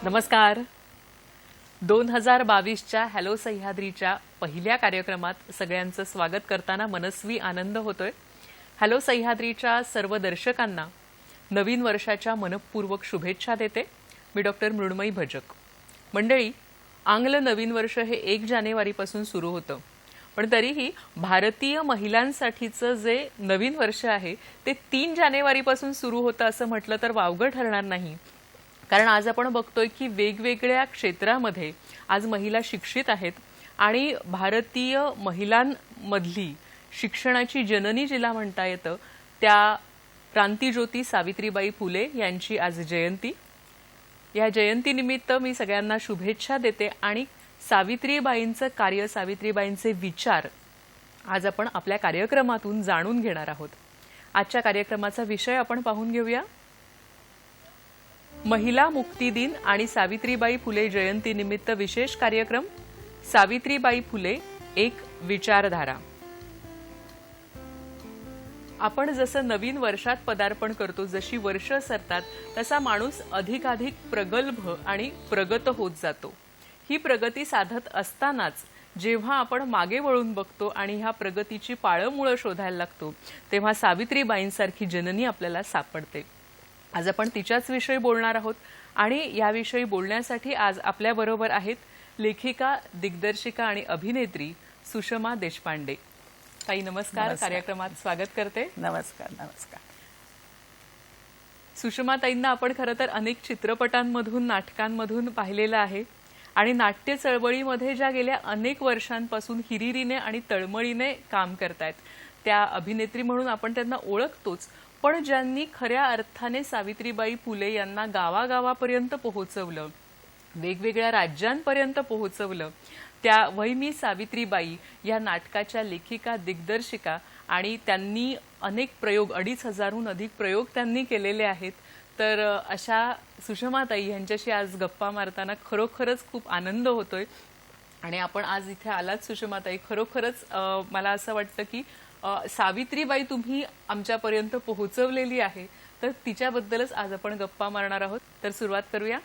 नमस्कार. 2022च्या हॅलो सह्याद्रीच्या पहिल्या कार्यक्रमात सगळ्यांचं स्वागत करताना मनस्वी आनंद होतोय. हॅलो सह्याद्रीच्या सर्व दर्शकांना नवीन वर्षाच्या मनपूर्वक शुभेच्छा देते. मी डॉक्टर मृण्मयी भजक. मंडळी, आंग्ल नवीन वर्ष हे 1 जानेवारीपासून सुरू होतं, पण तरीही भारतीय महिलांसाठीचं जे नवीन वर्ष आहे ते 3 जानेवारीपासून सुरू होतं असं म्हटलं तर वावगं ठरणार नाही. कारण आज आपण बघतोय की वेगवेगळ्या क्षेत्रामध्ये आज महिला शिक्षित आहेत आणि भारतीय महिलांमधली शिक्षणाची जननी जिला म्हणता येतं त्या क्रांतिज्योती सावित्रीबाई फुले यांची आज जयंती. या जयंतीनिमित्त मी सगळ्यांना शुभेच्छा देते आणि सावित्रीबाईंचं कार्य, सावित्रीबाईंचे विचार आज आपण आपल्या कार्यक्रमातून जाणून घेणार आहोत. आजच्या कार्यक्रमाचा विषय आपण पाहून घेऊया. महिला मुक्ती दिन आणि सावित्रीबाई फुले जयंती निमित्त विशेष कार्यक्रम. सावित्रीबाई फुले एक विचारधारा. आपण जसं नवीन वर्षात पदार्पण करतो, जशी वर्ष सरतात तसा माणूस अधिकाधिक प्रगल्भ आणि प्रगत होत जातो. ही प्रगती साधत असतानाच जेव्हा आपण मागे वळून बघतो आणि ह्या प्रगतीची पाळंमुळं शोधायला लागतो तेव्हा सावित्रीबाईंसारखी जननी आपल्याला सापडते. आज आपण तिच्याच विषयी बोलणार आहोत आणि याविषयी बोलण्यासाठी आज आपल्याबरोबर आहेत लेखिका, दिग्दर्शिका आणि अभिनेत्री सुषमा देशपांडे. ताई नमस्कार. कार्यक्रमात स्वागत करते. नमस्कार. नमस्कार. सुषमा ताईंना आपण खरं तर अनेक चित्रपटांमधून, नाटकांमधून पाहिलेलं आहे आणि नाट्य चळवळीमध्ये ज्या गेल्या अनेक वर्षांपासून हिरिरीने आणि तळमळीने काम करतायत त्या अभिनेत्री म्हणून आपण त्यांना ओळखतोच. पण ज्यांनी खऱ्या अर्थाने सावित्रीबाई फुले यांना गावागावापर्यंत पोहोचवलं, वेगवेगळ्या राज्यांपर्यंत पोहोचवलं, त्या वै मी सावित्रीबाई या नाटकाच्या लेखिका, दिग्दर्शिका आणि त्यांनी अनेक प्रयोग, 2500हून अधिक प्रयोग त्यांनी केलेले आहेत. तर अशा सुषमाताई यांच्याशी आज गप्पा मारताना खरोखरच खूप आनंद होतोय. आणि आपण आज इथे आलात सुषमाताई, खरोखरच मला असं वाटतं की सावित्रीबाई तुम्ही आमच्यापर्यंत पोहोचवलेली आहे, तर तिच्याबद्दलच आज आपण गप्पा मारणार आहोत. तर सुरुवात करूया.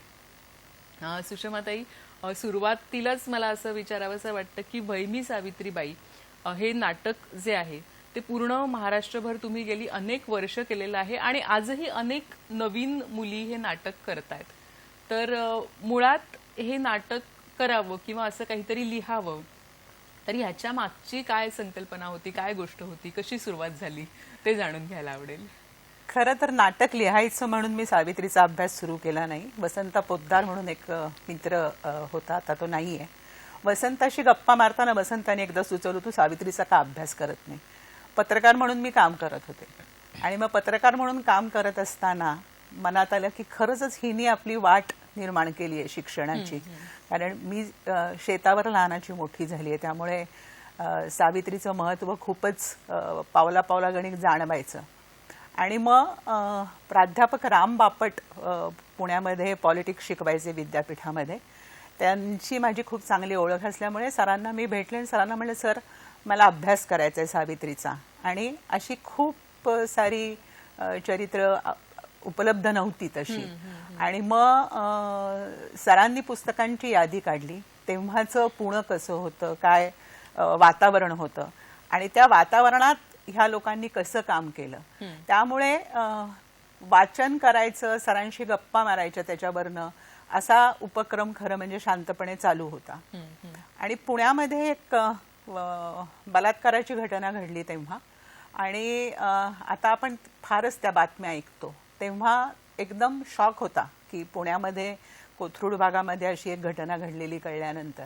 सुषमाताई, सुरुवातीलाच मला असं विचारावंसं वाटतं की वै मी सावित्रीबाई हे नाटक जे आहे ते पूर्ण महाराष्ट्रभर तुम्ही गेली अनेक वर्ष केलेलं आहे आणि आजही अनेक नवीन मुली हे नाटक करतायत. तर मुळात हे नाटक करावं किंवा असं काहीतरी लिहावं तर ह्याच्या मागची काय संकल्पना होती, काय गोष्ट होती, कशी सुरुवात झाली ते जाणून घ्यायला आवडेल. खरं तर नाटक लिहायचं म्हणून मी सावित्रीचा अभ्यास सुरू केला नाही. वसंता पोद्दार म्हणून एक मित्र होता, आता तो नाहीये. वसंताशी गप्पा मारताना वसंताने एकदा सुचवलं, तू सावित्रीचा का अभ्यास करत नाही. पत्रकार म्हणून मी काम करत होते आणि मग पत्रकार म्हणून काम करत असताना मनात आलं की खरंच हिने आपली वाट निर्माण केली आहे शिक्षणाची. कारण मी शेतावर लहानाची मोठी झाली आहे, त्यामुळे सावित्रीचं महत्त्व खूपच पावला पावला गणित जाणवायचं. आणि मग प्राध्यापक राम बापट पुण्यामध्ये पॉलिटिक्स शिकवायचे विद्यापीठामध्ये. त्यांची माझी खूप चांगली ओळख असल्यामुळे सरांना मी भेटले आणि सरांना म्हणलं, सर मला अभ्यास करायचा आहे सावित्रीचा. आणि अशी खूप सारी चरित्र उपलब्ध नव्हती तशी. आणि मग सरांनी पुस्तकांची यादी काढली. तेव्हाचं पुणे कसं होतं, काय वातावरण होतं आणि त्या वातावरणात ह्या लोकांनी कसं काम केलं. त्यामुळे वाचन करायचं, सरांशी गप्पा मारायच्या त्याच्यावरनं, असा उपक्रम खरं म्हणजे शांतपणे चालू होता. आणि पुण्यामध्ये एक बलात्काराची घटना घडली तेव्हा, आणि आता आपण फारच त्या बातम्या ऐकतो, तेव्हा एकदम शॉक होता की पुण्यामध्ये कोथरूड भागामध्ये अशी एक घटना घडलेली कळल्यानंतर.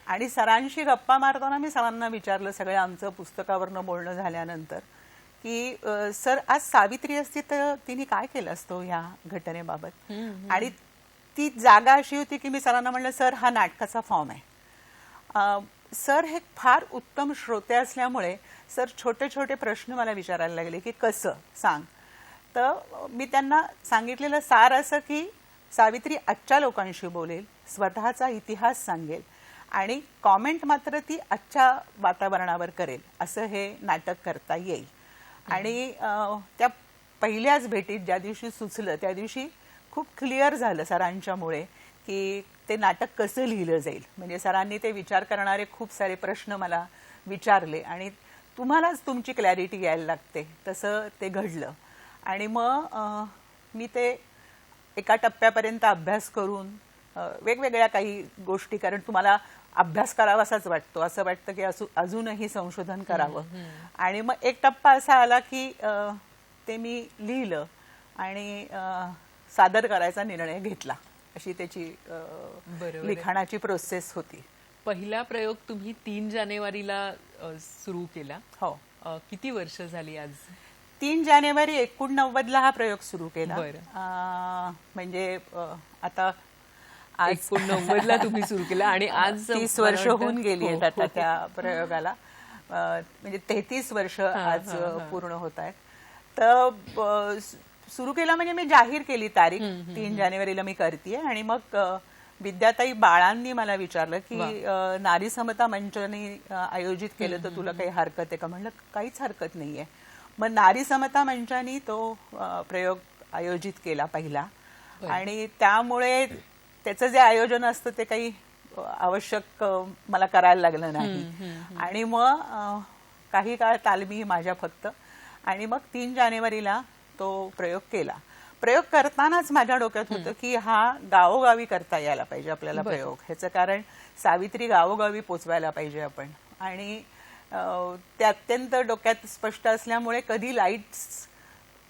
आणि सरांशी गप्पा मारताना मी सरांना विचारलं, सगळं आमचं पुस्तकावरनं बोलणं झाल्यानंतर, की सर आज सावित्री असती तर तिने काय केलं असतं ह्या घटनेबाबत. आणि ती जागा अशी होती की मी सरांना म्हणलं, सर हा नाटकाचा फॉर्म आहे. सर हे फार उत्तम श्रोते असल्यामुळे सर छोटे छोटे प्रश्न मला विचारायला लागले की कसं सांग. तर मी त्यांना सांगितलेलं सार असं की सावित्री आजच्या लोकांशी बोलेल, स्वतःचा इतिहास सांगेल आणि कॉमेंट मात्र ती आजच्या वातावरणावर करेल, असं हे नाटक करता येईल. आणि त्या पहिल्याच भेटीत ज्या दिवशी सुचलं त्या दिवशी खूप क्लिअर झालं सरांच्यामुळे की ते नाटक कसं लिहिलं जाईल. म्हणजे सरांनी ते विचार करणारे खूप सारे प्रश्न मला विचारले आणि तुम्हालाच तुमची क्लॅरिटी यायला लागते, तसं ते घडलं. आणि मग मी ते एका टप्प्यापर्यंत अभ्यास करून वेगवेगळ्या काही गोष्टी, कारण तुम्हाला अभ्यास करावासाच वाटतो, असं वाटतं की अजूनही संशोधन करावं. आणि मग एक टप्पा असा आला की ते मी लिहिलं आणि सादर करायचा निर्णय घेतला. अशी त्याची लिखाणाची प्रोसेस होती. पहिला प्रयोग तुम्ही 3 जानेवारीला सुरू केला. हो. किती वर्ष झाली आज? 3 जानेवारी 1989 हा प्रयोग सुरू केला. म्हणजे आता आज 1989 तुम्ही सुरू केला आणि आज 30 वर्ष होऊन गेली आहेत आता त्या प्रयोगाला. म्हणजे 33 वर्ष आज पूर्ण होत आहेत. तर सुरू केला म्हणजे मी जाहीर केली तारीख 3 जानेवारीला मी करतेय. आणि मग विद्याताई बाळांनी मला विचारलं की नारी समता मंचाने आयोजित केलं तर तुला काही हरकत आहे का. म्हणलं काहीच हरकत नाहीये. मग नारी समता मंचाने तो प्रयोग आयोजित केला पहिला. आणि त्यामुळे त्याचं जे आयोजन असतं ते काही आवश्यक मला करायला लागलं नाही. आणि मग काही काळ तालमी माझ्या फक्त. आणि मग 3 जानेवारीला तो प्रयोग केला. प्रयोग करतानाच माझ्या डोक्यात होतं की हा गावोगावी करता यायला पाहिजे आपल्याला प्रयोग. ह्याचं कारण सावित्री गावोगावी पोचवायला पाहिजे आपण. आणि ते अत्यंत डोक्यात स्पष्ट असल्यामुळे कधी लाईट्स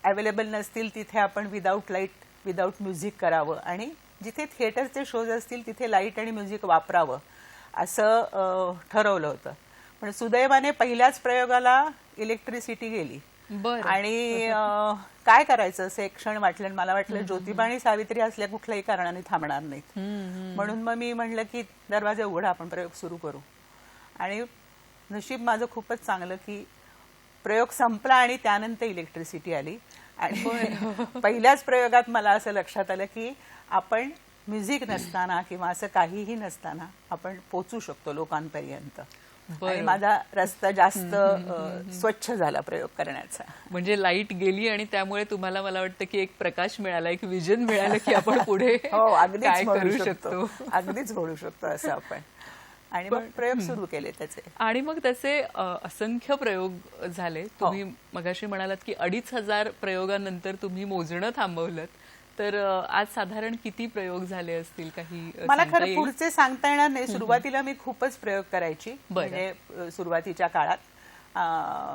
अवेलेबल नसतील तिथे आपण विदाऊट लाईट, विदाऊट म्युझिक करावं. आणि जिथे थिएटरचे शोज असतील तिथे लाईट आणि म्युझिक वापरावं असं ठरवलं होतं. पण सुदैवाने पहिल्याच प्रयोगाला इलेक्ट्रिसिटी गेली. आणि काय करायचं असं एक क्षण वाटलं. मला वाटलं ज्योतिबा आणि सावित्री असल्या कुठल्याही कारणाने थांबणार नाहीत. म्हणून मग मी म्हणलं की दरवाजे उघडा, आपण प्रयोग सुरू करू. आणि नशीब माझं खूपच चांगलं की प्रयोग संपला आणि त्यानंतर इलेक्ट्रिसिटी आली. आणि पहिल्याच प्रयोगात मला असं लक्षात आलं की आपण म्युझिक नसताना किंवा असं काहीही नसताना आपण पोचू शकतो लोकांपर्यंत. आणि माझा रस्ता जास्त स्वच्छ झाला प्रयोग करण्याचा. म्हणजे लाईट गेली आणि त्यामुळे तुम्हाला, मला वाटतं की एक प्रकाश मिळाला, एक विजन मिळालं की आपण पुढे काय करू शकतो, अगदीच बोलू शकतो असं आपण. आणि मग प्रयोग सुरू केले त्याचे. आणि मग त्याचे असंख्य प्रयोग झाले. तुम्ही मगाशी म्हणालात की 2500 प्रयोगानंतर तुम्ही मोजणं थांबवलं. तर आज साधारण किती प्रयोग झाले असतील काही? मला खरं पुढचे सांगता येणार नाही. सुरुवातीला मी खूपच प्रयोग करायची. म्हणजे सुरुवातीच्या काळात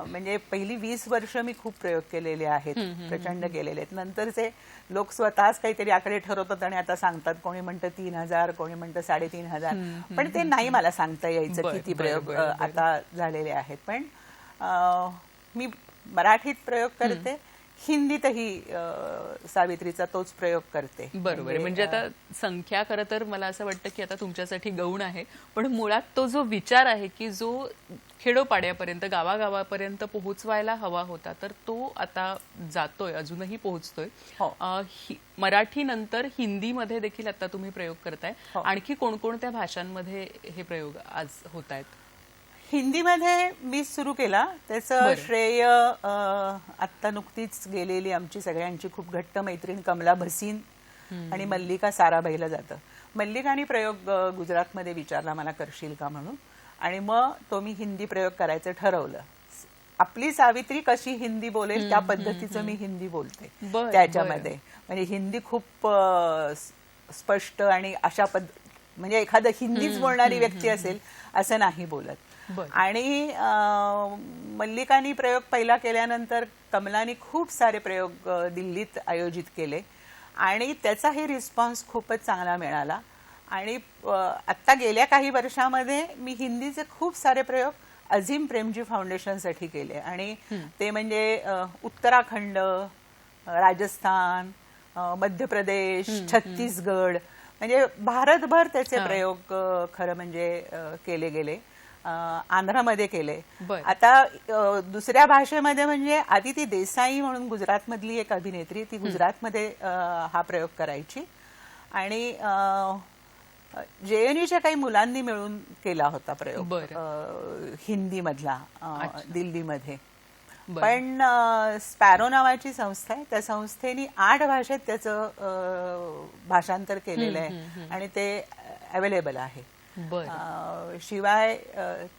म्हणजे पहिली 20 वर्ष मी खूप प्रयोग केलेले आहेत, प्रचंड केलेले आहेत. नंतरचे लोक स्वतःच काहीतरी आकडे ठरवतात आणि आता सांगतात. कोणी म्हणतं 3000, कोणी म्हणतं 3500. पण ते नाही मला सांगता यायचं किती प्रयोग आता झालेले आहेत. पण मी मराठीत प्रयोग करते, हिंदीतही सावित्रीचा तोच प्रयोग करते. बरोबर. म्हणजे आता संख्या खरं तर मला असं वाटतं की आता तुमच्यासाठी गौण आहे, पण मुळात तो जो विचार आहे की जो खेडोपाड्यापर्यंत, गावागावापर्यंत पोहोचवायला हवा होता, तर तो आता जातोय, अजूनही पोहोचतोय. मराठी नंतर हिंदीमध्ये देखील आता तुम्ही प्रयोग करताय. आणखी कोणकोणत्या भाषांमध्ये हे प्रयोग आज होत आहेत? हिंदीमध्ये मी सुरू केला. त्याचं श्रेय आत्ता नुकतीच गेलेली आमची सगळ्यांची खूप घट्ट मैत्रीण कमला भसीन आणि मल्लिका साराभाईला जातं. मल्लिकाने प्रयोग गुजरातमध्ये विचारला मला करशील का म्हणून. आणि मग तो मी हिंदी प्रयोग करायचं ठरवलं. आपली सावित्री कशी हिंदी बोलेल त्या पद्धतीचं मी हिंदी बोलते बरं, त्याच्यामध्ये. म्हणजे हिंदी खूप स्पष्ट आणि अशा म्हणजे एखादं हिंदीच बोलणारी व्यक्ती असेल असं नाही बोलत. बरं. आणि मल्लिकानी प्रयोग पहिला केल्यानंतर कमलानी खूप सारे प्रयोग दिल्लीत आयोजित केले आणि त्याचाही रिस्पॉन्स खूपच चांगला मिळाला. आणि आत्ता गेल्या काही वर्षामध्ये मी हिंदीचे खूप सारे प्रयोग अझीम प्रेमजी फाउंडेशनसाठी केले आणि ते म्हणजे उत्तराखंड, राजस्थान, मध्य प्रदेश, छत्तीसगड, म्हणजे भारतभर त्याचे प्रयोग खरं म्हणजे केले गेले. आंध्रामध्ये केले. बरं. आता दुसऱ्या भाषेमध्ये म्हणजे आदिती देसाई म्हणून गुजरातमधली एक अभिनेत्री, ती गुजरातमध्ये हा प्रयोग करायची आणि JNUच्या काही मुलांनी मिळून केला होता प्रयोग हिंदी मधला दिल्लीमध्ये. पण स्पॅरो नावाची संस्था आहे, त्या संस्थेने 8 भाषेत त्याचं भाषांतर केलेलं आहे आणि ते अवेलेबल आहे. शिवाय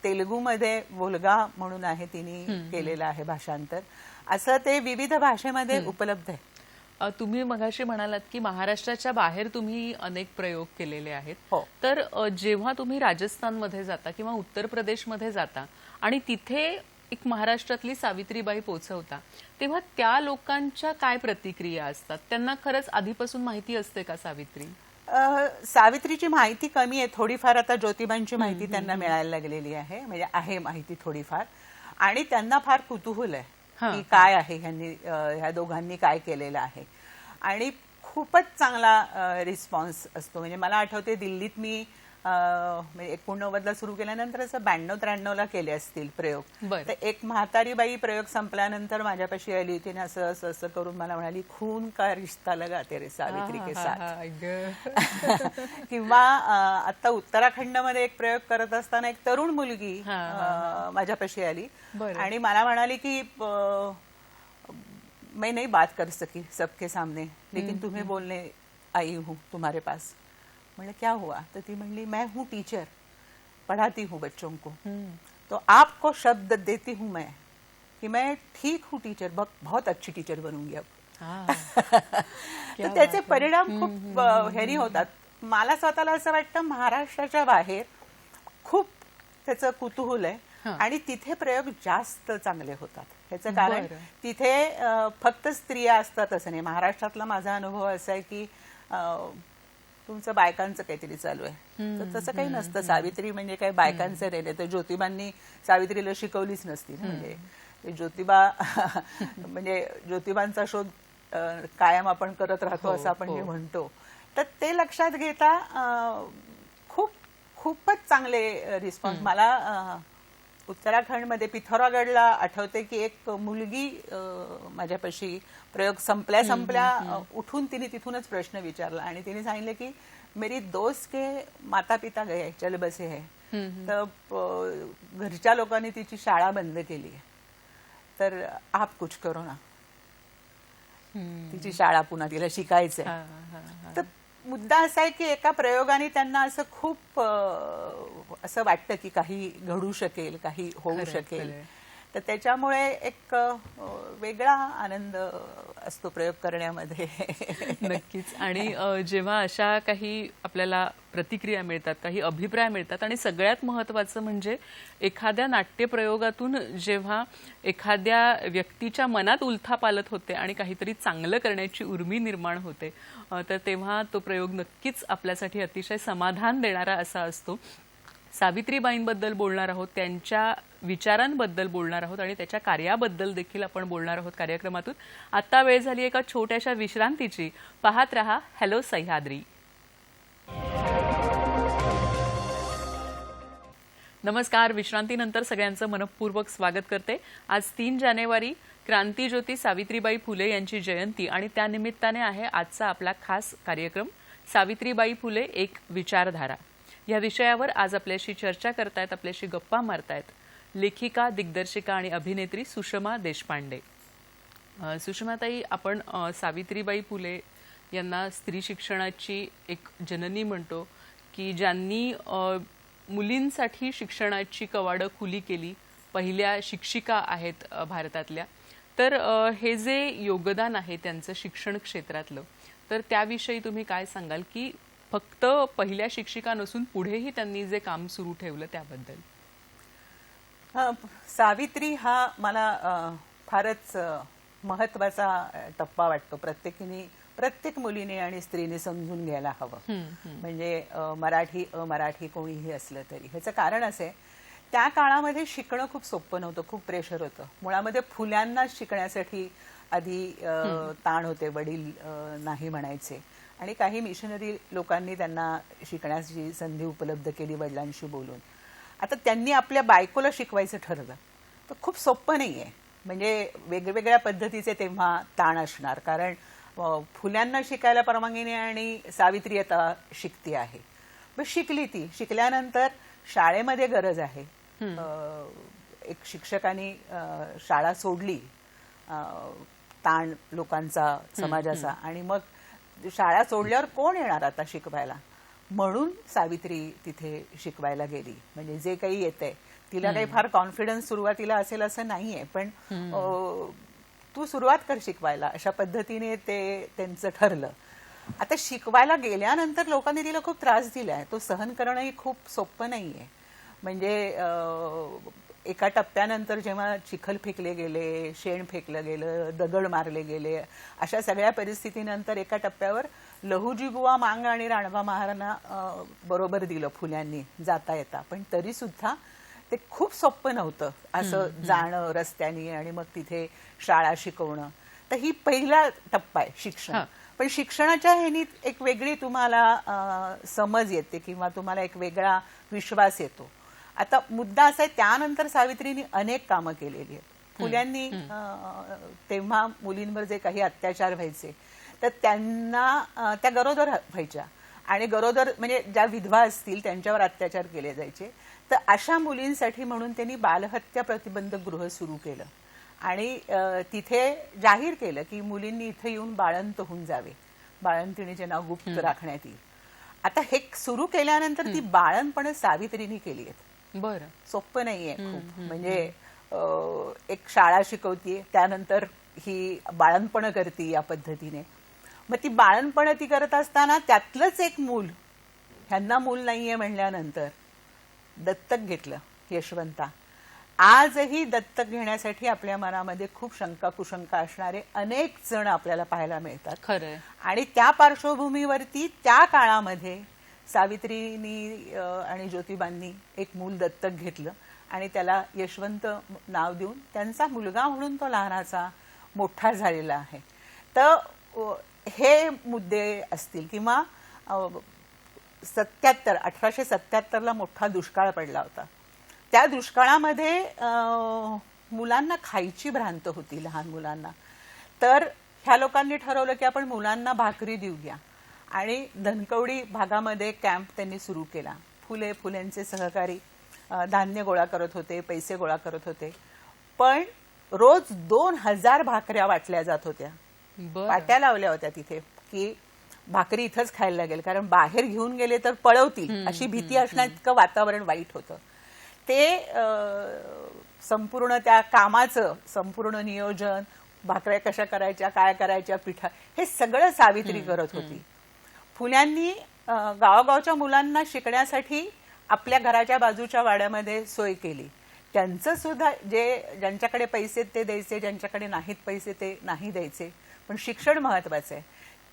तेलुगूमध्ये वोल्गा म्हणून आहे, तिने केलेलं आहे भाषांतर. असं ते विविध भाषेमध्ये उपलब्ध आहे. तुम्ही मगाशी म्हणालात की महाराष्ट्राच्या बाहेर तुम्ही अनेक प्रयोग केलेले आहेत. हो. तर जेव्हा तुम्ही राजस्थानमध्ये जाता किंवा उत्तर प्रदेशमध्ये जाता आणि तिथे एक महाराष्ट्रातली सावित्रीबाई पोहोचवता, तेव्हा त्या लोकांच्या काय प्रतिक्रिया असतात? त्यांना खरंच आधीपासून माहिती असते का सावित्री? सावित्रीची माहिती कमी आहे, थोडीफार आता ज्योतिबांची माहिती त्यांना मिळायला लागलेली आहे, म्हणजे आहे माहिती थोडीफार. आणि त्यांना फार कुतूहल आहे की काय आहे ह्या दोघांनी काय केलेलं आहे. आणि खूपच चांगला रिस्पॉन्स असतो. म्हणजे मला आठवते दिल्लीत मी म्हणजे 89ला सुरू केल्यानंतर असं 92-93ला केले असतील प्रयोग. तर एक म्हातारी बाई प्रयोग संपल्यानंतर माझ्यापाशी आली होती आणि असं असं असं करून मला म्हणाली, खून का रिश्ता लगा तेरे सावित्री के साथ. किंवा आता उत्तराखंडमध्ये एक प्रयोग करत असताना एक तरुण मुलगी माझ्यापाशी आली आणि मला म्हणाली की मैं नहीं बात कर सकी सबके सामने, लेकिन तुम्हें बोलने आई हूँ तुम्हारे पास. मैंने क्या हुआ? तो ती म्हणली, मैं हूँ टीचर, पढ़ाती हूँ बच्चों को, तो आपको शब्द देती हूँ मैं कि मैं ठीक हूँ टीचर, बहुत अच्छी टीचर बनूंगी अब. तर त्याचे परिणाम खूप हेरी होतात. मला स्वतःला असं वाटतं महाराष्ट्राच्या बाहेर खूप त्याचं कुतूहल आहे आणि तिथे प्रयोग जास्त चांगले होतात. ह्याचं कारण तिथे फक्त स्त्रिया असतात असं नाही. महाराष्ट्रातला माझा अनुभव असा आहे की तुमचं बायकांचं काहीतरी चालू आहे, तर तसं काही नसतं. सावित्री म्हणजे काही बायकांचं नाही. तर ज्योतिबांनी सावित्रीला शिकवलीच नसती. म्हणजे ज्योतिबा म्हणजे ज्योतिबांचा शोध कायम आपण करत राहतो असं आपण जे म्हणतो. तर ते लक्षात घेता खूपच चांगले रिस्पॉन्स. मला उत्तराखंडमध्ये पिथौरागडला आठवते की एक मुलगी माझ्यापाशी प्रयोग संपल्या उठून तिने तिथूनच प्रश्न विचारला आणि तिने सांगितलं की मेरी दोस्त के माता पिता गए चल बसे है. तर घरच्या लोकांनी तिची शाळा बंद केली आहे, तर आप कुछ करो ना. तिची शाळा पुन्हा तिला शिकायचंय. तर मुद्दा असा आहे की एका प्रयोगाने त्यांना असं खूप असं वाटतं की काही घडू शकेल, काही होऊ शकेल. तर त्याच्यामुळे एक वेगळा आनंद असतो प्रयोग करण्यामध्ये. नक्कीच. आणि जेव्हा अशा काही आपल्याला प्रतिक्रिया मिळतात, काही अभिप्राय मिळतात आणि सगळ्यात महत्त्वाचं म्हणजे एखाद्या नाट्यप्रयोगातून जेव्हा एखाद्या व्यक्तीच्या मनात उलथापालथ होते आणि काहीतरी चांगलं करण्याची उर्मी निर्माण होते, तर तेव्हा तो प्रयोग नक्कीच आपल्यासाठी अतिशय समाधान देणारा असा असतो. सावित्रीबाईंबद्दल बोलणार आहोत, त्यांच्या विचारांबद्दल बोलणार आहोत आणि त्याच्या कार्याबद्दल देखील आपण बोलणार आहोत कार्यक्रमातून. आता वेळ झाली एका छोट्याशा विश्रांतीची. पाहत रहा हॅलो सह्याद्री. नमस्कार. विश्रांतीनंतर सगळ्यांचं मनपूर्वक स्वागत करते. आज 3 जानेवारी क्रांतीज्योती सावित्रीबाई फुले यांची जयंती आणि त्यानिमित्ताने आहे आजचा आपला खास कार्यक्रम सावित्रीबाई फुले एक विचारधारा. या विषयावर आज आपल्याशी चर्चा करतायत, आपल्याशी गप्पा मारतायत लेखिका, दिग्दर्शिका आणि अभिनेत्री सुषमा देशपांडे. सुषमाताई, आपण सावित्रीबाई फुले यांना स्त्री शिक्षणाची एक जननी म्हणतो की ज्यांनी मुलींसाठी शिक्षणाची कवाडं खुली केली, पहिल्या शिक्षिका आहेत भारतातल्या. तर हे जे योगदान आहे त्यांचं शिक्षण क्षेत्रातलं, तर त्याविषयी तुम्ही काय सांगाल की फक्त पहिल्या शिक्षिका नसून पुढेही त्यांनी जे काम सुरू ठेवलं त्याबद्दल? सावित्री हा मला फारच महत्वाचा टप्पा वाटतो. प्रत्येक मुलीने आणि स्त्रीने समजून घ्यायला हवं. म्हणजे मराठी अमराठी कोणीही असलं तरी. ह्याचं कारण असं आहे, त्या काळामध्ये शिकणं खूप सोपं नव्हतं, खूप प्रेशर होतं. मुळामध्ये फुल्यांना शिकण्यासाठी आधी ताण होते, वडील नाही म्हणायचे आणि काही मिशनरी लोकांनी त्यांना शिकण्याची संधी उपलब्ध केली वडिलांशी बोलून. आता त्यांनी आपल्या बायकोला शिकवायचं ठरवलं, तर खूप सोपं नाही आहे. म्हणजे वेगवेगळ्या पद्धतीचे तेव्हा ताण असणार, कारण फुल्यांना शिकायला परवानगी नाही आणि सावित्री आता शिकती आहे. पण शिकली ती. शिकल्यानंतर शाळेमध्ये गरज आहे. एक शिक्षकाने शाळा सोडली ताण लोकांचा, समाजाचा, आणि मग शाळा सोडल्यावर कोण येणार आता शिकवायला, म्हणून सावित्री तिथे शिकवायला गेली. म्हणजे जे काही येतंय तिला काही फार कॉन्फिडन्स सुरुवातीला असेल असं नाहीये, पण तू सुरुवात कर शिकवायला, अशा पद्धतीने ते त्यांचं ठरलं. आता शिकवायला गेल्यानंतर लोकांनी तिला खूप त्रास दिलाय, तो सहन करणंही खूप सोपं नाहीये. म्हणजे एका टप्प्यानंतर जेव्हा चिखल फेकले गेले, शेण फेकलं गेलं, दगड मारले गेले, अशा सगळ्या परिस्थितीनंतर एका टप्प्यावर लहुजी बुवा मांग आणि राणबा महारांना बरोबर दिलं फुल्यांनी जाता येता. पण तरी सुद्धा ते खूप सोपं नव्हतं असं जाणं रस्त्यानी आणि मग तिथे शाळा शिकवणं. तर ही पहिला टप्पा आहे शिक्षण. पण शिक्षणाच्या ह्यानी एक वेगळी तुम्हाला समज येते किंवा तुम्हाला एक वेगळा विश्वास येतो. आता मुद्दा असा आहे, त्यानंतर सावित्रींनी अनेक कामं केलेली आहेत. फुल्यांनी तेव्हा मुलींवर जे काही अत्याचार व्हायचे तर त्यांना त्या गरोदर व्हायच्या आणि गरोदर म्हणजे ज्या विधवा असतील त्यांच्यावर अत्याचार केले जायचे. तर अशा मुलींसाठी म्हणून त्यांनी बालहत्या प्रतिबंधक गृह सुरू केलं आणि तिथे जाहीर केलं की मुलींनी इथे येऊन बाळंत होऊन जावे, बाळंतिणीचे नाव गुप्त राखण्यात येईल. आता हे सुरू केल्यानंतर ती बाळंतपण सावित्रीने केली आहेत. बरं, सोपं नाहीये खूप. म्हणजे एक शाळा शिकवतीये, त्यानंतर ही बाळंतपण करते या पद्धतीने. मग ती बाळंतपण ती करत असताना त्यातलंच एक मूल, ह्यांना मूल नाहीये म्हणल्यानंतर दत्तक घेतलं यशवंता. आजही दत्तक घेण्यासाठी आपल्या मनामध्ये खूप शंका कुशंका असणारे अनेक जण आपल्याला पाहायला मिळतात. खरंय. आणि त्या पार्श्वभूमीवरती त्या काळामध्ये सावित्रीनी आणि ज्योतिबांनी एक मूल दत्तक घेतलं आणि त्याला यशवंत नाव देऊन त्यांचा मुलगा म्हणून तो लहानाचा मोठा झालेला आहे. तर हे मुद्दे असतील. किंवा 1877ला मोठा दुष्काळ पडला होता. त्या दुष्काळामध्ये मुलांना खायची भ्रांत होती, लहान मुलांना. तर ह्या लोकांनी ठरवलं की आपण मुलांना भाकरी देऊया आणि धनकवडी भागामध्ये कॅम्प त्यांनी सुरू केला. फुलेंचे सहकारी धान्य गोळा करत होते, पैसे गोळा करत होते. पण रोज 2000 भाकऱ्या वाटल्या जात होत्या. पाट्या लावल्या होत्या तिथे की भाकरी इथंच खायला लागेल, कारण बाहेर घेऊन गेले तर पळवतील अशी भीती असण्यात इतकं वातावरण वाईट होतं. ते संपूर्ण त्या कामाचं संपूर्ण नियोजन, भाकऱ्या कशा करायच्या, काय करायच्या, पिठा, हे सगळं सावित्री करत होती. फुल्यांनी गावागावच्या मुलांना शिकण्यासाठी आपल्या घराच्या बाजूच्या वाड्यामध्ये सोय केली. त्यांचं सुद्धा ज्यांच्याकडे पैसे ते द्यायचे, ज्यांच्याकडे नाहीत पैसे ते नाही द्यायचे, पण शिक्षण महत्वाचं आहे.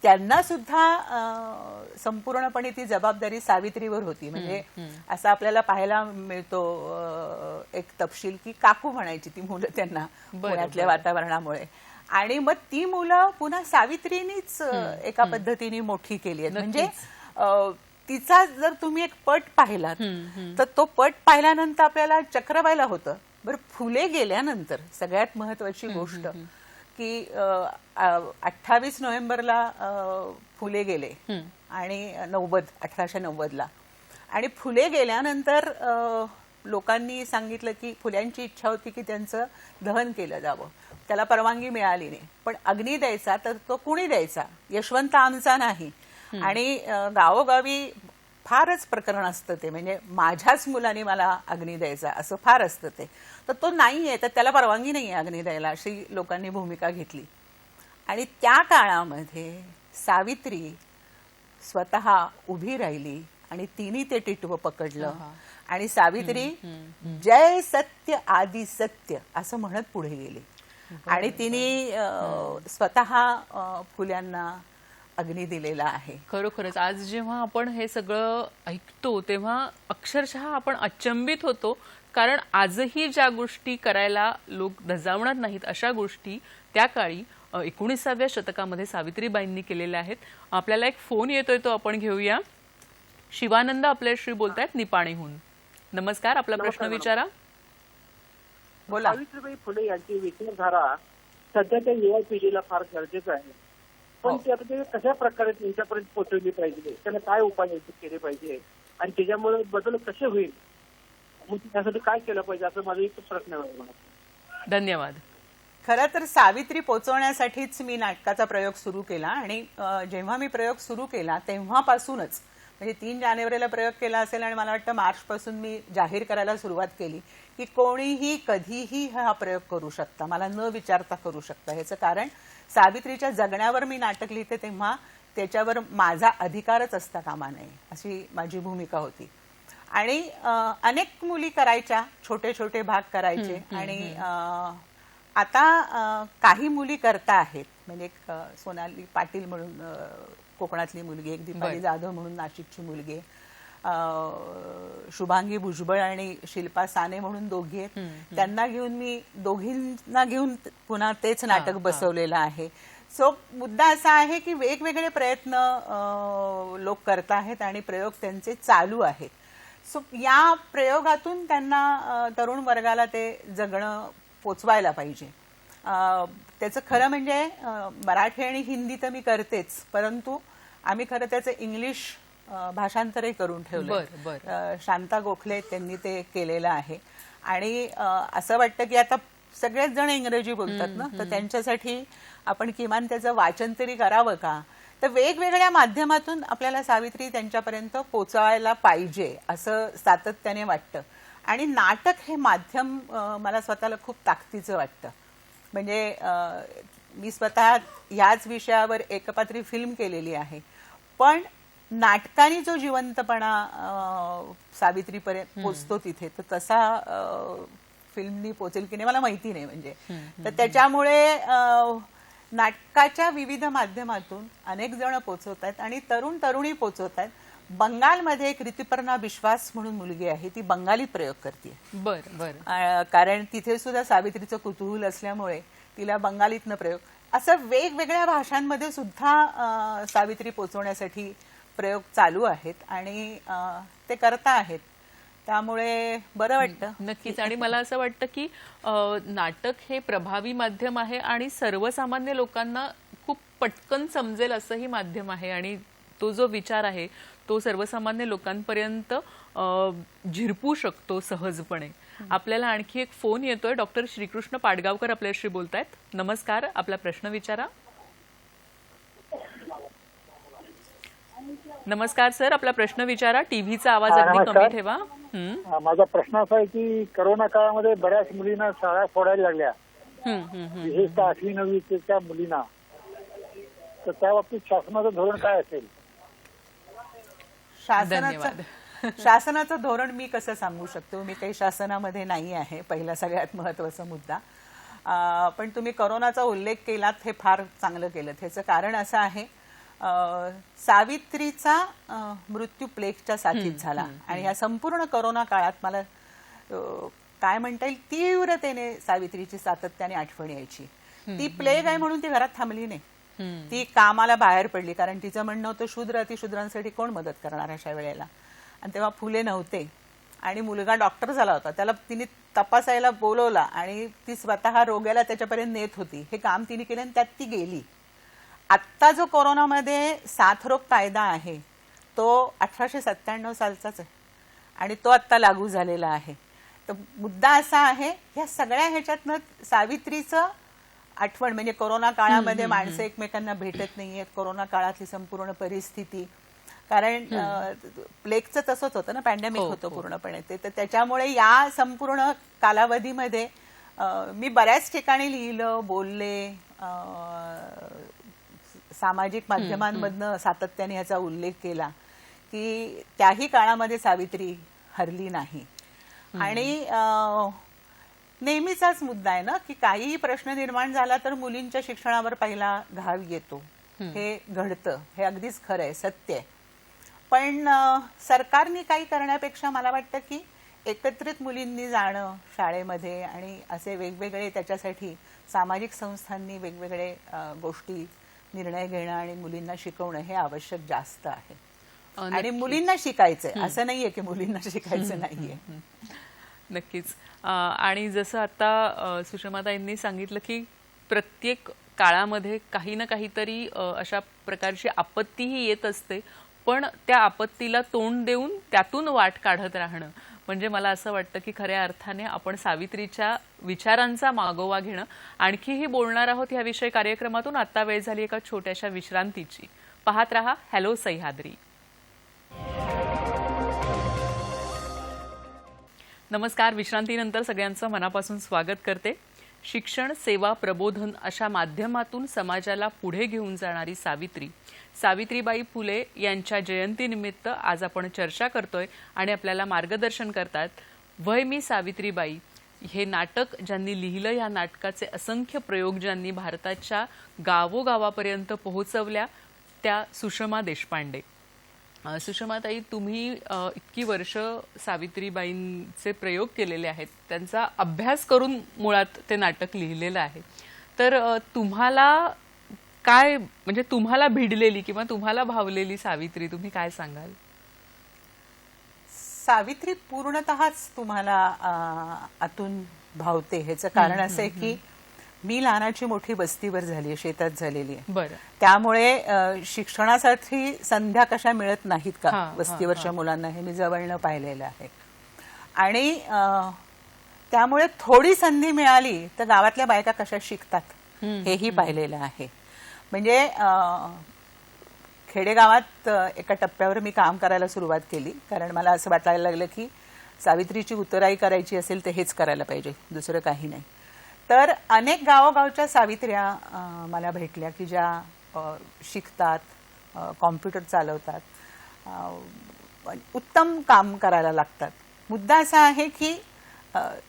त्यांना सुद्धा संपूर्णपणे ती जबाबदारी सावित्रीवर होती. म्हणजे असं आपल्याला पाहायला मिळतो एक तपशील की काकू म्हणायची ती मुलं त्यांना पुण्यातल्या वातावरणामुळे. आणि मग ती मुलं पुन्हा सावित्रीनीच एका पद्धतीने मोठी केली आहेत. म्हणजे तिचा जर तुम्ही एक पट पाहिलात तर तो पट पाहिल्यानंतर आपल्याला चक्र व्हायला होतं. बरं, फुले गेल्यानंतर सगळ्यात महत्वाची गोष्ट की 28 नोव्हेंबरला फुले गेले आणि 1890ला. आणि फुले गेल्यानंतर लोकांनी सांगितलं की फुल्यांची इच्छा होती की त्यांचं दहन केलं जावं. त्याला परवानगी मिळाली नाही. पण अग्नी द्यायचा तर तो कुणी द्यायचा, यशवंत आमचा नाही. आणि गावोगावी फारच प्रकरण असतं ते, म्हणजे माझ्याच मुलाने मला अग्नी द्यायचा असं फार असतं ते. तर तो नाही आहे, तर त्याला परवानगी नाही आहे अग्नी द्यायला, अशी लोकांनी भूमिका घेतली. आणि त्या काळामध्ये सावित्री स्वतः उभी राहिली आणि तिने ते टिटवं पकडलं आणि सावित्री जय सत्य आदि सत्य असं म्हणत पुढे गेली. आणि तिने स्वतः फुल्यांना अग्नी दिलेला आहे. खरोखरच आज जेव्हा आपण हे सगळं ऐकतो तेव्हा अक्षरशः आपण अचंबित होतो, कारण आजही ज्या गोष्टी करायला लोक धजावणार नाहीत अशा गोष्टी त्या काळी 19व्या शतकामध्ये सावित्रीबाईंनी केलेल्या आहेत. आपल्याला एक फोन येतोय, तो आपण घेऊया. शिवानंद आपल्याशी बोलतायत निपाणीहून. नमस्कार, आपला प्रश्न विचारा. बोला. सावित्रीबाई फुले यांची विचारधारा सध्याच्या युवा पिढीला फार गरजेचं आहे, पण ते आता ते कशा प्रकारे त्यांच्यापर्यंत पोहोचवली पाहिजे, त्यांना काय उपाय केले पाहिजे आणि त्याच्यामुळे बदल कसे होईल, मग त्यासाठी काय केलं पाहिजे, असं माझा एक प्रश्न आहे. धन्यवाद. खरं तर सावित्री पोचवण्यासाठीच मी नाटकाचा प्रयोग सुरू केला. आणि जेव्हा मी प्रयोग सुरू केला तेव्हापासूनच, म्हणजे 3 जानेवारीला प्रयोग केला असेल आणि मला वाटतं मार्चपासून मी जाहीर करायला सुरुवात केली की कोणीही कधीही हा प्रयोग करू शकता, मला न विचारता करू शकता. ह्याचं कारण सावित्रीच्या जगण्यावर मी नाटक लिहिते तेव्हा त्याच्यावर माझा अधिकारच असता कामा नये, अशी माझी भूमिका होती. आणि अनेक मुली करायच्या, छोटे छोटे भाग करायचे. आणि आता काही मुली करता आहेत, म्हणजे एक सोनाली पाटील म्हणून कोकणातली मुलगी, एक दीपाली जाधव म्हणून नाशिकची मुलगी, शुभांगी भुजबळ आणि शिल्पा साने म्हणून दोघी आहेत. त्यांना घेऊन मी दोघींना घेऊन पुन्हा तेच नाटक बसवलेलं आहे. सो मुद्दा असा आहे की वेगवेगळे प्रयत्न लोक करत आहेत आणि प्रयोग त्यांचे चालू आहेत. सो या प्रयोगातून त्यांना तरुण वर्गाला ते जगणं पोचवायला पाहिजे. त्याचं खरं म्हणजे मराठी आणि हिंदी तर मी करतेच, परंतु आम्ही खरं त्याचं इंग्लिश भाषांतरही करून ठेवलं. शांता गोखले त्यांनी ते केलेलं आहे. आणि असं वाटतं की आता सगळेच जण इंग्रजी बोलतात ना, तर त्यांच्यासाठी आपण किमान त्याचं वाचन तरी करावं का. तर वेगवेगळ्या माध्यमातून आपल्याला सावित्री त्यांच्यापर्यंत पोचवायला पाहिजे असं सातत्याने वाटतं. आणि नाटक हे माध्यम मला स्वतःला खूप ताकदीचं वाटतं. म्हणजे मी स्वतः याच विषयावर एकपात्री फिल्म केलेली आहे, पण नाटकाने जो जिवंतपणा सावित्रीपर्यंत पोचतो तिथे, तर तसा फिल्मनी पोचेल की नाही मला माहिती नाही. म्हणजे तर त्याच्यामुळे नाटकाच्या विविध माध्यमातून अनेक जण पोचवत आहेत आणि तरुण तरुणी पोचवत आहेत. बंगालमध्ये एक ऋतुपर्णा विश्वास म्हणून मुलगी आहे, ती बंगालीत प्रयोग करते. कारण तिथे सुद्धा सावित्रीचं कुतूहल असल्यामुळे तिला बंगालीतनं प्रयोग, असं वेगवेगळ्या भाषांमध्ये सुद्धा सावित्री पोचवण्यासाठी प्रयोग चालू आहेत आणि ते करता आहेत. त्यामुळे बरं वाटतं. नक्कीच. आणि मला असं वाटतं की नाटक हे प्रभावी माध्यम आहे आणि सर्वसामान्य लोकांना खूप पटकन समजेल असंही माध्यम आहे. आणि तो जो विचार आहे तो सर्वसामान्य लोकांपर्यंत झिरपू शकतो सहजपणे. आपल्याला आणखी एक फोन येतोय. डॉक्टर श्रीकृष्ण पाडगावकर आपल्याशी बोलतायत. नमस्कार, आपला प्रश्न विचारा. नमस्कार सर, आपला प्रश्न विचारा. टीव्हीचा आवाज अगदी कमी ठेवा. माझा प्रश्न असा आहे की करोना काळामध्ये बऱ्याच मुलींना शाळा फोडायला लागल्या, विशेषतः 8वी 9वीच्या मुलींना, तर त्या बाबतीत शासनाचं धोरण काय असेल? शासनाचं धोरण मी कसं सांगू शकतो, मी काही शासनामध्ये नाही आहे, पहिला सगळ्यात महत्वाचा मुद्दा. पण तुम्ही करोनाचा उल्लेख केलात, हे फार चांगलं केलं. त्याचं कारण असं आहे, सावित्रीचा मृत्यू प्लेगच्या साथीत झाला आणि या संपूर्ण करोना काळात मला काय म्हणता येईल, तीव्रतेने सावित्रीची सातत्याने आठवण यायची. ती प्लेग आहे म्हणून ती घरात थांबली नाही, ती कामाला बाहेर पडली. कारण तिचं म्हणणं होतं शूद्र अतिशूद्रांसाठी कोण मदत करणार अशा वेळेला. आणि तेव्हा फुले नव्हते आणि मुलगा डॉक्टर झाला होता, त्याला तिने तपासायला बोलवला आणि ती स्वतः रोग्याला त्याच्यापर्यंत नेत होती. हे काम तिने केलं आणि त्यात ती गेली. आत्ता जो कोरोनामध्ये साथरोग कायदा आहे तो 1897 सालचाच आहे आणि तो आत्ता लागू झालेला आहे. तर मुद्दा असा आहे, ह्या सगळ्या ह्याच्यातनं सावित्रीचं आठवण, म्हणजे कोरोना काळामध्ये माणसं एकमेकांना भेटत नाहीयेत, कोरोना काळातली संपूर्ण परिस्थिती, कारण प्लेगचं तसंच होतं ना, पॅन्डेमिक होतं पूर्णपणे ते. तर त्याच्यामुळे या संपूर्ण कालावधीमध्ये मी बऱ्याच ठिकाणी लिहिलं, बोलले, सामाजिक माध्यमांमधनं सातत्याने याचा उल्लेख केला की त्याही काळामध्ये सावित्री हरली नाही. आणि नेहमीचाच मुद्दा आहे ना की काहीही प्रश्न निर्माण झाला तर मुलींच्या शिक्षणावर पहिला घाव येतो. हे घडतं, हे अगदीच खरं आहे, सत्य आहे. पण सरकारने काही करण्यापेक्षा मला वाटतं की एकत्रित मुलींनी जाणं शाळेमध्ये आणि असे वेगवेगळे त्याच्यासाठी सामाजिक संस्थांनी वेगवेगळे गोष्टी निर्णय घेणं आणि मुलींना शिकवणं हे आवश्यक जास्त आहे. आणि मुलींना शिकायचंय, असं नाहीये की मुलींना शिकायचं नाहीये. नक्कीच. आणि जसं आता सुषमाताईंनी सांगितलं की प्रत्येक काळामध्ये काही ना काहीतरी अशा प्रकारची आपत्तीही येत असते, पण त्या आपत्तीला तोंड देऊन त्यातून वाट काढत राहणं, म्हणजे मला असं वाटतं की खऱ्या अर्थाने आपण सावित्रीच्या विचारांचा मागोवा घेणं. आणखीही बोलणार आहोत ह्याविषयी कार्यक्रमातून. आता वेळ झाली एका छोट्याशा विश्रांतीची. पाहत रहा हॅलो सह्याद्री. नमस्कार. विश्रांतीनंतर सगळ्यांचं मनापासून स्वागत करते. शिक्षण, सेवा, प्रबोधन अशा माध्यमातून समाजाला पुढे घेऊन जाणारी सावित्रीबाई फुले यांच्या जयंतीनिमित्त आज आपण चर्चा करतोय आणि आपल्याला मार्गदर्शन करतात वय मी सावित्रीबाई हे नाटक ज्यांनी लिहिलं, या नाटकाचे असंख्य प्रयोग ज्यांनी भारताच्या गावोगावापर्यंत पोहोचवल्या, त्या सुषमा देशपांडे. सुषमाताई, तुम्ही इतकी वर्ष सावित्रीबाईंचे प्रयोग केलेले आहेत, त्यांचा अभ्यास करून मुळात ते नाटक लिहिलेलं आहे. तर तुम्हाला काय, म्हणजे तुम्हाला भिडलेली किंवा तुम्हाला भावलेली सावित्री तुम्ही काय सांगाल? सावित्री पूर्णतःच तुम्हाला आतून भावते. ह्याचं कारण असं आहे की मी लहानाची मोठी वस्तीवर झाली आहे, शेतात झालेली आहे. बरं. त्यामुळे शिक्षणासाठी संध्या कशा मिळत नाहीत का वस्तीवरच्या मुलांना, हे मी जवळनं पाहिलेलं आहे. आणि त्यामुळे थोडी संधी मिळाली तर गावातल्या बायका कशा शिकतात हेही पाहिलेलं आहे. म्हणजे खेडेगावात एका टप्प्यावर मी काम करायला सुरुवात केली, कारण मला असं वाटायला लागलं की सावित्रीची उतराई करायची असेल तर हेच करायला पाहिजे, दुसरं काही नाही. तर अनेक गावोगावच्या सावित्र्या मला भेटल्या की ज्या शिकतात, कॉम्प्युटर चालवतात, उत्तम काम करायला लागतात. मुद्दा असा आहे की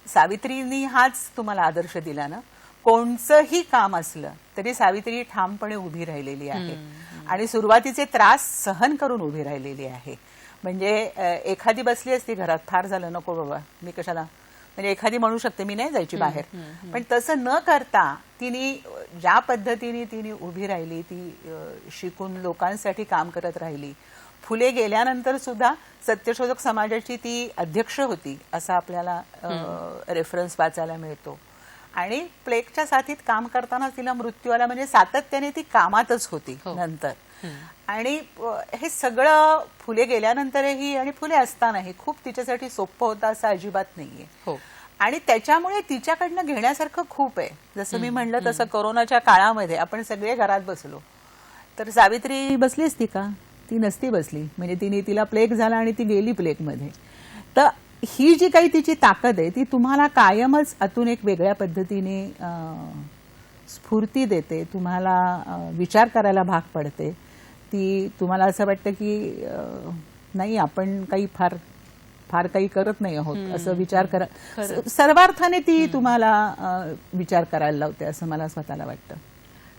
सावित्रींनी हाच तुम्हाला आदर्श दिला ना, कोणचंही काम असलं तरी सावित्री ठामपणे उभी राहिलेली आहे आणि सुरुवातीचे त्रास सहन करून उभी राहिलेली आहे. म्हणजे एखादी बसली असती घरात, फार झालं नको बाबा मी कशाला, म्हणजे एखादी म्हणू शकते मी नाही जायची बाहेर, पण तसं न करता तिने ज्या पद्धतीने तिने उभी राहिली, ती शिकून लोकांसाठी काम करत राहिली. फुले गेल्यानंतर सुद्धा सत्यशोधक समाजाची ती अध्यक्ष होती असा आपल्याला रेफरन्स वाचायला मिळतो. आणि प्लेगच्या साथीत काम करताना तिला मृत्यू आला, म्हणजे सातत्याने ती कामातच होती नंतर. आणि हे सगळं फुले गेल्यानंतरही आणि फुले असतानाही खूप तिच्यासाठी सोपं होतं असं अजिबात नाहीये. आणि त्याच्यामुळे तिच्याकडनं घेण्यासारखं खूप आहे. जसं मी म्हणलं तसं कोरोनाच्या काळामध्ये आपण सगळे घरात बसलो, तर सावित्री बसली असती का? ती नसती बसली. म्हणजे तिला प्लेग झाला आणि ती गेली प्लेगमध्ये. तर ही जी काही तिची ताकद आहे ती तुम्हाला कायमच आतून एक वेगळ्या पद्धतीने स्फूर्ती देते, तुम्हाला विचार करायला भाग पडते. ती तुम्हाला असं वाटतं की नाही आपण काही फार काही करत नाही आहोत असं विचार करा, सर्वार्थाने ती तुम्हाला विचार करायला लावते असं मला स्वतःला वाटतं.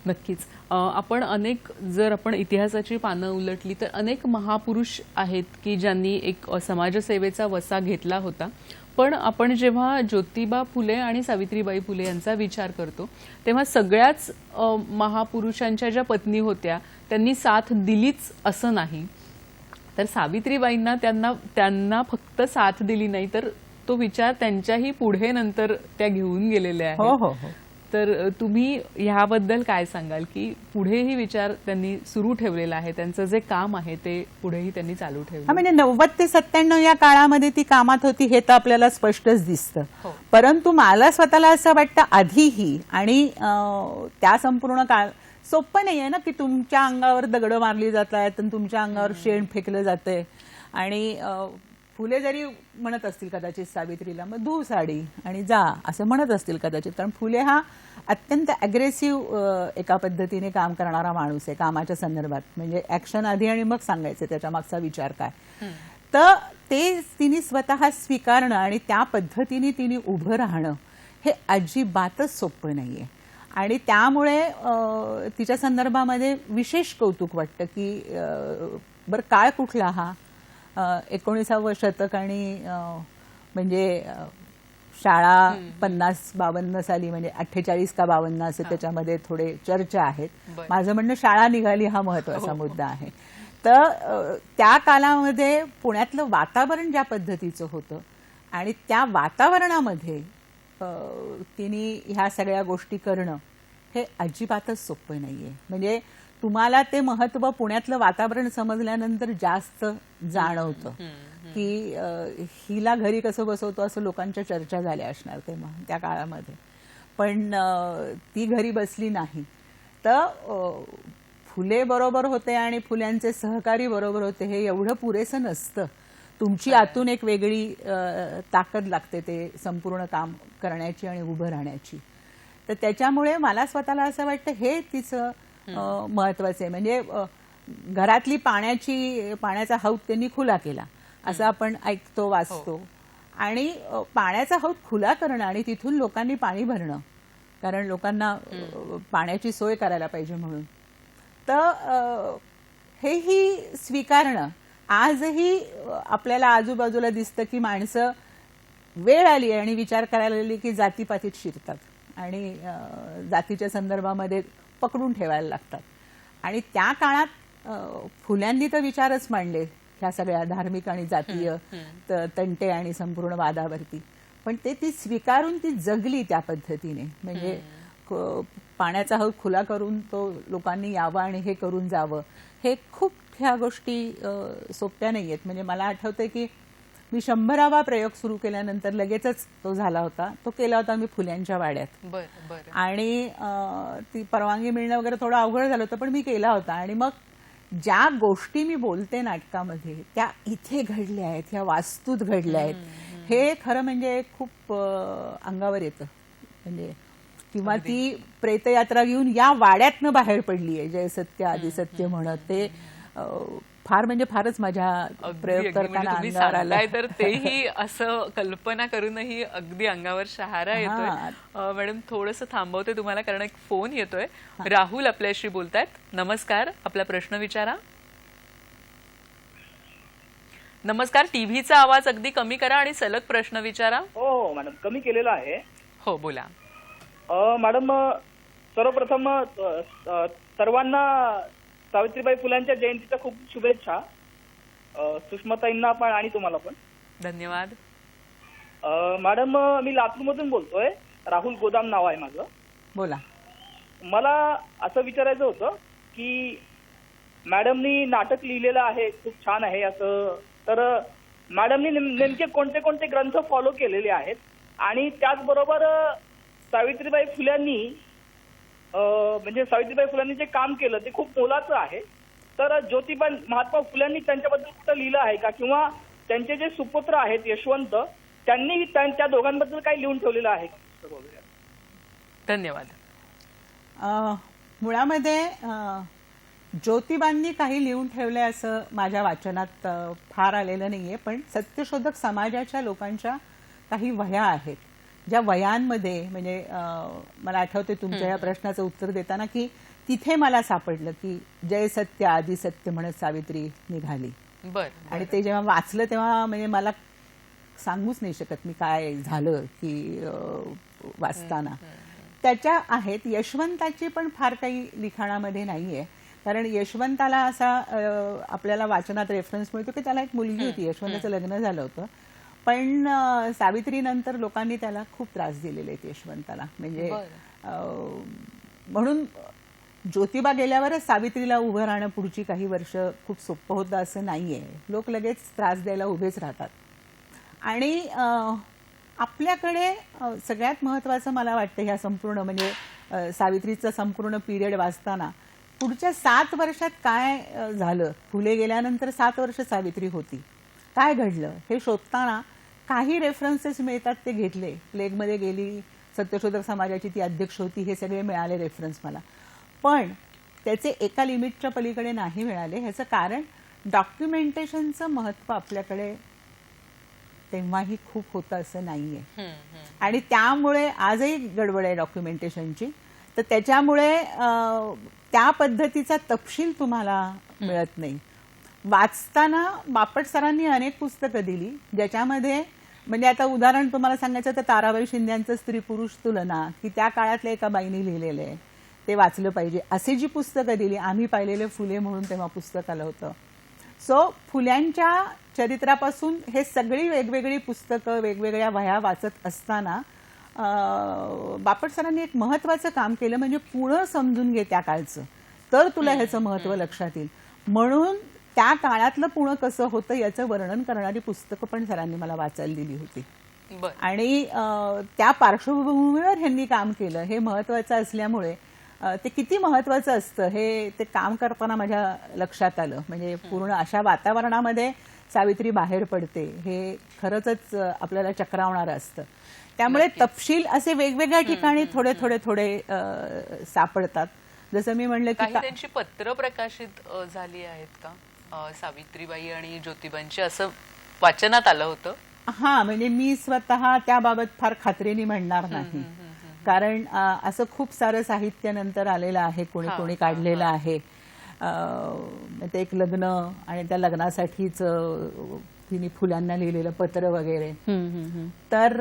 नक्कीच. आपण जर आपण इतिहासाची पानं उलटली तर अनेक महापुरुष आहेत की ज्यांनी एक समाजसेवेचा वसा घेतला होता. पण आपण जेव्हा ज्योतिबा फुले आणि सावित्रीबाई फुले यांचा विचार करतो तेव्हा सगळ्याच महापुरुषांच्या ज्या पत्नी होत्या त्यांनी साथ दिलीच असं नाही. तर सावित्रीबाईंना त्यांना फक्त साथ दिली नाही, तर तो विचार त्यांच्याही पुढे नंतर त्या घेऊन गेलेल्या आहेत. हो हो. तर तुम्ही ह्याबद्दल काय सांगाल की पुढेही विचार त्यांनी सुरू ठेवलेला आहे, त्यांचं जे काम आहे ते पुढेही त्यांनी चालू ठेवलं? म्हणजे 90 ते 97 या काळामध्ये ती कामात होती हे तर आपल्याला स्पष्टच दिसतं. परंतु मला स्वतःला असं वाटतं आधीही आणि त्या संपूर्ण काळ सोपं नाही आहे ना की तुमच्या अंगावर दगडं मारली जात आहेत आणि तुमच्या अंगावर शेण फेकलं जातंय. आणि फुले जरी म्हणत असतील कदाचित सावित्रीला मग धू साडी आणि जा असं म्हणत असतील कदाचित, कारण फुले हा अत्यंत अग्रेसिव्ह एका पद्धतीने काम करणारा माणूस आहे कामाच्या संदर्भात. म्हणजे ऍक्शन आधी आणि मग सांगायचं त्याच्या मागचा विचार काय. तर ते तिने स्वतः स्वीकारणं आणि त्या पद्धतीने तिने उभं राहणं हे अजिबातच सोपं नाहीये. आणि त्यामुळे तिच्या संदर्भामध्ये विशेष कौतुक वाटतं की बरं काळ कुठला हा 19व्या शतक आणि म्हणजे शाळा 50-52 साली म्हणजे 48 का 52 असे त्याच्यामध्ये थोडे चर्चा आहेत. माझं म्हणणं शाळा निघाली हा महत्वाचा मुद्दा आहे. तर त्या कालामध्ये पुण्यातलं वातावरण ज्या पद्धतीचं होतं आणि त्या वातावरणामध्ये तिने ह्या सगळ्या गोष्टी करणं हे अजिबातच सोपं नाहीये. म्हणजे तुम्हाला ते महत्व पुण्यातलं वातावरण समजल्यानंतर जास्त जाणवतं की हिला घरी कसं बसवतो असं लोकांच्या चर्चा झाल्या असणार तेव्हा त्या काळामध्ये. पण ती घरी बसली नाही. तर फुले बरोबर होते आणि फुल्यांचे सहकारी बरोबर होते हे एवढं पुरेसं नसतं. तुमची आतून एक वेगळी ताकद लागते ते संपूर्ण काम करण्याची आणि उभं राहण्याची. तर त्याच्यामुळे मला स्वतःला असं वाटतं हे तिचं महत्वाचं आहे. म्हणजे घरातली पाण्याचा हौद त्यांनी खुला केला असं आपण ऐकतो वाचतो. आणि पाण्याचा हौद खुला करणं आणि तिथून लोकांनी पाणी भरणं, कारण लोकांना पाण्याची सोय करायला पाहिजे म्हणून. तर हेही स्वीकारणं आजही आपल्याला आजूबाजूला दिसतं की माणसं वेळ आली आणि विचार करायला लागली की जातीपातीत शिरतात आणि जातीच्या संदर्भामध्ये पकडून ठेवायला लागतात. आणि त्या काळात फुल्यांनी तर विचारच मांडले ह्या सगळ्या धार्मिक आणि जातीय तंटे आणि संपूर्ण वादावरती. पण ती स्वीकारून ती जगली त्या पद्धतीने. म्हणजे पाण्याचा हौद खुला करून तो लोकांनी यावं आणि हे करून जावं हे खूप ह्या गोष्टी सोप्या नाहीयेत. म्हणजे मला आठवतंय की मी 100वा प्रयोग सुरू केल्यानंतर लगेचच तो झाला होता. तो केला होता मी फुल्यांच्या वाड्यात. आणि ती परवानगी मिळणं वगैरे थोडं अवघड झालं होतं पण मी केला होता. आणि मग ज्या गोष्टी मी बोलते नाटकामध्ये त्या इथे घडल्या आहेत, ह्या वास्तूत घडल्या आहेत. हे खरं म्हणजे खूप अंगावर येतं. म्हणजे किंवा ती प्रेतयात्रा घेऊन या वाड्यातनं बाहेर पडली आहे जय सत्य आदि सत्य म्हणत. ते फार म्हणजे फारच माझ्या प्रयोग करताना अंगावर आलाय. तर तेही असं कल्पना करूनही अगदी अंगावर शहारा येतोय. मॅडम थोडंसं थांबवते तुम्हाला कारण एक फोन येतोय. राहुल आपल्याशी बोलतायत. नमस्कार, आपला प्रश्न विचारा. नमस्कार, टीव्हीचा आवाज अगदी कमी करा आणि सलग प्रश्न विचारा. हो मॅडम, कमी केलेला आहे. हो बोला. मॅडम सर्वप्रथम सर्वांना सावित्रीबाई फुल्यांच्या जयंतीच्या खूप शुभेच्छा. सुषमाताईंना पण आणि तुम्हाला पण धन्यवाद. मॅडम मी लातूरमधून बोलतोय. राहुल गोदाम नाव आहे माझं. बोला. मला असं विचारायचं होतं की मॅडमनी नाटक लिहिलेलं आहे, खूप छान आहे असं. तर मॅडमनी नेमके कोणते कोणते ग्रंथ फॉलो केलेले आहेत आणि त्याचबरोबर सावित्रीबाई फुल्यांनी म्हणजे सावित्रीबाई फुल्यांनी जे काम केलं ते खूप मोलाचं आहे. तर ज्योतिबा महात्मा फुल्यांनी त्यांच्याबद्दल कुठं लिहिलं आहे का, किंवा त्यांचे जे सुपुत्र आहेत यशवंत त्यांनी त्या दोघांबद्दल काही लिहून ठेवलेलं आहे? धन्यवाद. मुळामध्ये ज्योतिबांनी काही लिहून ठेवलंय असं माझ्या वाचनात फार आलेलं नाहीये. पण सत्यशोधक समाजाच्या लोकांच्या काही वह्या आहेत ज्या वयांमध्ये म्हणजे मला आठवते तुमच्या या प्रश्नाचं उत्तर देताना की तिथे मला सापडलं की जय सत्य आदि सत्य म्हणत सावित्री निघाली. आणि ते जेव्हा वाचलं तेव्हा म्हणजे मला सांगूच नाही शकत मी काय झालं की वाचताना. त्याच्या आहेत. यशवंताची पण फार काही लिखाणामध्ये नाहीये, कारण यशवंताला असा आपल्याला वाचनात रेफरन्स मिळतो की त्याला एक मुलगी होती, यशवंताचं लग्न झालं होतं. पण सावित्रीनंतर लोकांनी त्याला खूप त्रास दिलेले आहेत यशवंताला. म्हणजे म्हणून ज्योतिबा गेल्यावरच सावित्रीला उभं राहणं पुढची काही वर्ष खूप सोपं होतं असं नाहीये. लोक लगेच त्रास द्यायला उभेच राहतात. आणि आपल्याकडे सगळ्यात महत्वाचं मला वाटतं ह्या संपूर्ण म्हणजे सावित्रीचा संपूर्ण पिरियड वाचताना पुढच्या 7 वर्षात काय झालं, फुले गेल्यानंतर 7 वर्ष सावित्री होती, काय घडलं हे शोधताना काही रेफरन्सेस मिळतात ते घेतले. प्लेगमध्ये गेली, सत्यशोधक समाजाची ती अध्यक्ष होती, हे सगळे मिळाले रेफरन्स मला. पण त्याचे एका लिमिटच्या पलीकडे नाही मिळाले. ह्याचं कारण डॉक्युमेंटेशनचं महत्त्व आपल्याकडे तेव्हाही खूप होतं असं नाहीये, आणि त्यामुळे आजही गडबड आहे डॉक्युमेंटेशनची. तर त्याच्यामुळे त्या पद्धतीचा तपशील तुम्हाला मिळत नाही. वाचताना बापट सरांनी अनेक पुस्तकं दिली ज्याच्यामध्ये, म्हणजे आता उदाहरण तुम्हाला सांगायचं तर ताराबाई शिंद्यांचं स्त्री पुरुष तुलना, की त्या काळातल्या एका बाईने लिहिलेलं आहे, ते वाचलं पाहिजे, असे जी पुस्तकं दिली. आम्ही पाहिलेले फुले म्हणून तेव्हा पुस्तक आलं होतं. सो फुल्यांच्या चरित्रापासून हे सगळी वेगवेगळी पुस्तकं, वेगवेगळ्या वह्या वाचत असताना बापट सरांनी एक महत्त्वाचं काम केलं, म्हणजे पुढं समजून घे त्या काळचं, तर तुला ह्याचं महत्त्व लक्षात येईल. म्हणून त्या काळातलं पुणं कसं होतं याचं वर्णन करणारी पुस्तकं पण सरांनी मला वाचायला दिली होती. आणि त्या पार्श्वभूमीवर ह्यांनी काम केलं हे महत्त्वाचं असल्यामुळे ते किती महत्त्वाचं असतं हे ते काम करताना माझ्या लक्षात आलं. म्हणजे पूर्ण अशा वातावरणामध्ये सावित्री बाहेर पडते हे खरंच आपल्याला चक्रावणारं असतं. त्यामुळे तपशील असे वेगवेगळ्या ठिकाणी थोडे थोडे थोडे सापडतात. जसं मी म्हणलं की त्यांची पत्र प्रकाशित झाली आहेत का सावित्रीबाई आणि ज्योतिबांची, असं वाचनात आलं होतं? हा, म्हणजे मी स्वतः त्याबाबत फार खात्रीने म्हणणार नाही, कारण असं खूप सारं साहित्य नंतर आलेलं आहे, कोणी कोणी काढलेलं आहे. ते एक लग्न आणि त्या लग्नासाठीच तिने फुलांना लिहिलेलं पत्र वगैरे. तर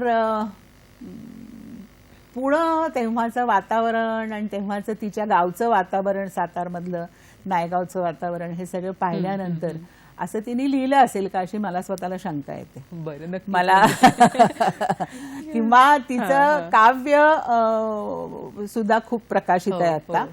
पुढं तेव्हाचं वातावरण आणि तेव्हाचं तिच्या गावचं वातावरण, सातारमधलं नायगावचं वातावरण, हे सगळं पाहिल्यानंतर असं तिने लिहिलं असेल का अशी मला स्वतःला शंका येते. बरं, मला किंवा तिचं काव्य सुद्धा खूप प्रकाशित आहे आता,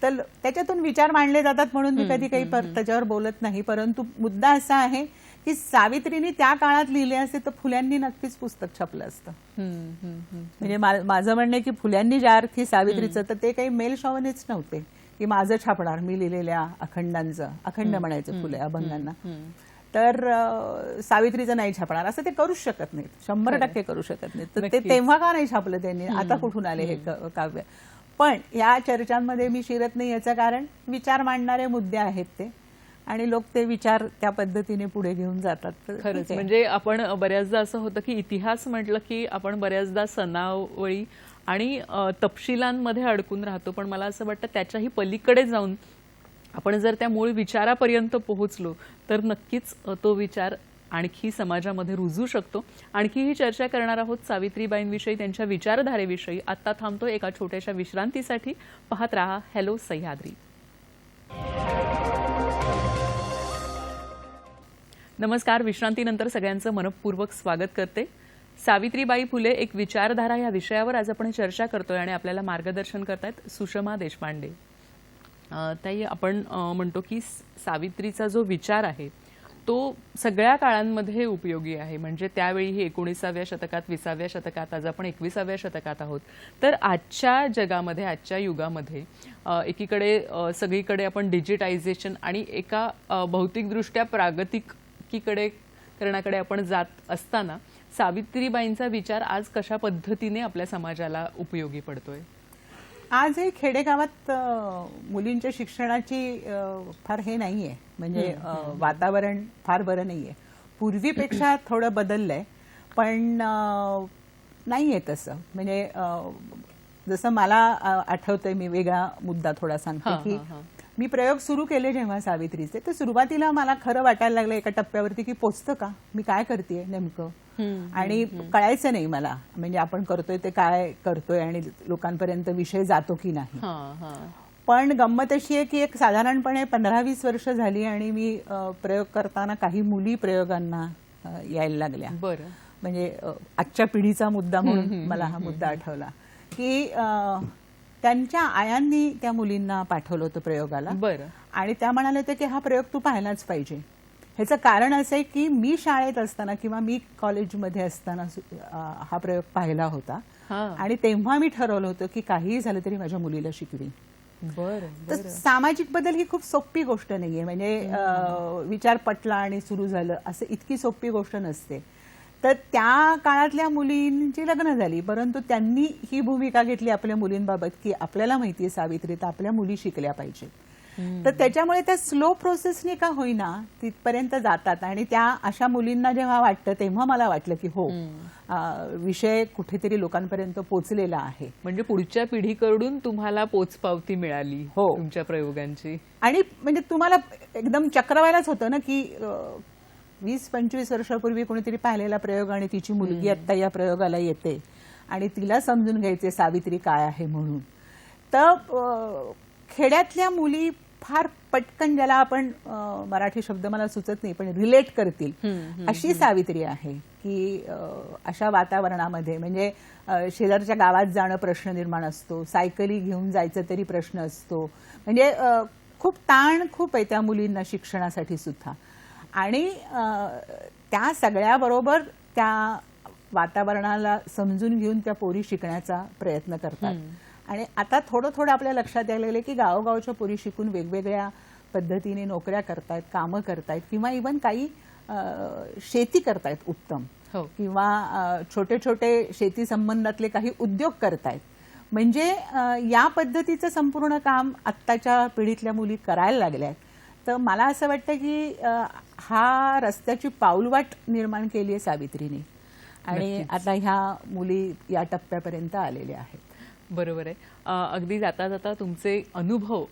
तर त्याच्यातून विचार मांडले जातात म्हणून मी कधी काही त्याच्यावर बोलत नाही. परंतु मुद्दा असा आहे की सावित्रीने त्या काळात लिहिले असते तर फुल्यांनी नक्कीच पुस्तक छापलं असतं. म्हणजे माझं म्हणणं आहे की फुल्यांनी ज्या अर्थी सावित्रीचं, तर ते काही मेल शॉवनिस्ट नव्हते की माझं छापणार, मी लिहिलेल्या अखंडांचं, अखंड म्हणायचं फुले अभंगांना, तर सावित्रीचं नाही छापणार असं ते करूच शकत नाहीत, 100% करू शकत नाहीत. तर ते तेव्हा का नाही छापलं त्यांनी, आता कुठून आले हे काव्य. पण या चर्चांमध्ये मी शिरत नाही, याचं कारण विचार मांडणारे मुद्दे आहेत ते, आणि लोक ते विचार त्या पद्धतीने पुढे घेऊन जातात. खरंच, म्हणजे आपण बऱ्याचदा असं होतं की इतिहास म्हटलं की आपण बऱ्याचदा सनावळी आणि तपशिलांमध्ये अडकून राहतो. पण मला असं वाटतं त्याच्याही पलीकडे जाऊन आपण जर त्या मूळ विचारापर्यंत पोहोचलो तर नक्कीच तो विचार आणखी समाजामध्ये रुजू शकतो. आणखी ही चर्चा करणार आहोत सावित्रीबाईंविषयी, त्यांच्या विचारधारेविषयी. आता थांबतो एका छोट्याशा विश्रांतीसाठी. पाहत रहा हॅलो सह्याद्री. नमस्कार, विश्रांतीनंतर सगळ्यांचं मनपूर्वक स्वागत करते. सावित्रीबाई फुले एक विचारधारा या विषयावर आज आपण चर्चा करतोय आणि आपल्याला मार्गदर्शन करतायत सुषमा देशपांडे. ताई, आपण म्हणतो की सावित्रीचा जो विचार आहे तो सगळ्या काळांमध्ये उपयोगी आहे. म्हणजे त्यावेळी ही 19व्या शतकात, 20व्या शतकात, आज आपण 21व्या शतकात आहोत. तर आजच्या जगामध्ये, आजच्या युगामध्ये एकीकडे सगळीकडे आपण डिजिटायझेशन आणि एका भौतिकदृष्ट्या प्रागतिकीकडे करण्याकडे आपण जात असताना सावित्रीबाईंचा विचार आज कशा पद्धतीने आपल्या समाजाला उपयोगी पडतोय? आजही खेडेगावात मुलींच्या शिक्षणाची फार हे नाहीये, म्हणजे वातावरण फार बरं नाहीये. पूर्वीपेक्षा थोडं बदललंय, पण नाहीये तसं. म्हणजे जसं मला आठवतंय, मी वेगळा मुद्दा थोडा सांगते की मी प्रयोग सुरू केले जेव्हा सावित्रीचे, तर सुरुवातीला मला खरं वाटायला लागलं एका टप्प्यावरती की पोचतं का, मी काय करतेय नेमकं, आणि कळायचं नाही मला, म्हणजे आपण करतोय ते काय करतोय आणि लोकांपर्यंत विषय जातो की नाही. पण गंमत अशी आहे की एक साधारणपणे 15-20 वर्ष झाली आणि मी प्रयोग करताना काही मुली प्रयोगांना यायला लागल्या. बरं, म्हणजे आजच्या पिढीचा मुद्दा म्हणून मला हा मुद्दा आठवला की त्यांच्या आयांनी त्या मुलींना पाठवलं होतं प्रयोगाला. बरं, आणि त्या म्हणाल्या होत्या की हा प्रयोग तू पाहायलाच पाहिजे, ह्याचं कारण असं आहे की मी शाळेत असताना किंवा मी कॉलेजमध्ये असताना हा प्रयोग पाहिला होता आणि तेव्हा मी ठरवलं होतं की काहीही झालं तरी माझ्या मुलीला शिकवी. तर सामाजिक बदल ही खूप सोपी गोष्ट नाहीये, म्हणजे विचार पटला आणि सुरू झालं असं इतकी सोपी गोष्ट नसते. तर त्या काळातल्या मुलींची लग्न झाली, परंतु त्यांनी ही भूमिका घेतली आपल्या मुलींबाबत की आपल्याला माहितीये सावित्री, तर आपल्या मुली शिकल्या पाहिजेत. तर त्याच्यामुळे त्या स्लो प्रोसेसने का होईना तिथपर्यंत जातात आणि त्या अशा मुलींना जेव्हा वाटतं तेव्हा मला वाटलं की हो, विषय कुठेतरी लोकांपर्यंत पोचलेला आहे. म्हणजे पुढच्या पिढीकडून तुम्हाला पोचपावती मिळाली हो तुमच्या प्रयोगांची. आणि म्हणजे तुम्हाला एकदम चक्रवायलाच होतं ना की 20-25 वर्षापूर्वी कोणीतरी पाहिलेला प्रयोग आणि तिची मुलगी आता या प्रयोगाला येते आणि तिला समजून घ्यायचे सावित्री काय आहे म्हणून. तर खेड्यातल्या मुली फार पटकन, ज्याला आपण मराठी शब्द मला सुचत नाही पण रिलेट करतील अशी सावित्री आहे की अशा वातावरणामध्ये म्हणजे शेजारच्या गावात जाणं प्रश्न निर्माण असतो, सायकली घेऊन जायचं तरी प्रश्न असतो, म्हणजे खूप ताण खूप आहे त्या मुलींना शिक्षणासाठी सुद्धा. आणि त्या सगळ्याबरोबर त्या वातावरणाला समजून घेऊन त्या पोरी शिकण्याचा प्रयत्न करतात. आणि आता थोडं थोडं आपल्या लक्षात यायला लागले की गावोगावच्या पोरी शिकून वेगवेगळ्या पद्धतीने नोकऱ्या करतायत, कामं करतायत किंवा इव्हन काही शेती करतायत उत्तम, किंवा छोटे छोटे शेती संबंधातले काही उद्योग करतायत. म्हणजे या पद्धतीचं संपूर्ण काम आत्ताच्या पिढीतल्या मुली करायला लागल्यात. तर मला असं वाटतं की हा रस्त्याची पाऊलवाट निर्माण केली आहे सावित्रीने आणि आता ह्या मुली या टप्प्यापर्यंत आलेल्या आहेत. बरोबर आहे. अगदी जाता जाता तुमचे अनुभव,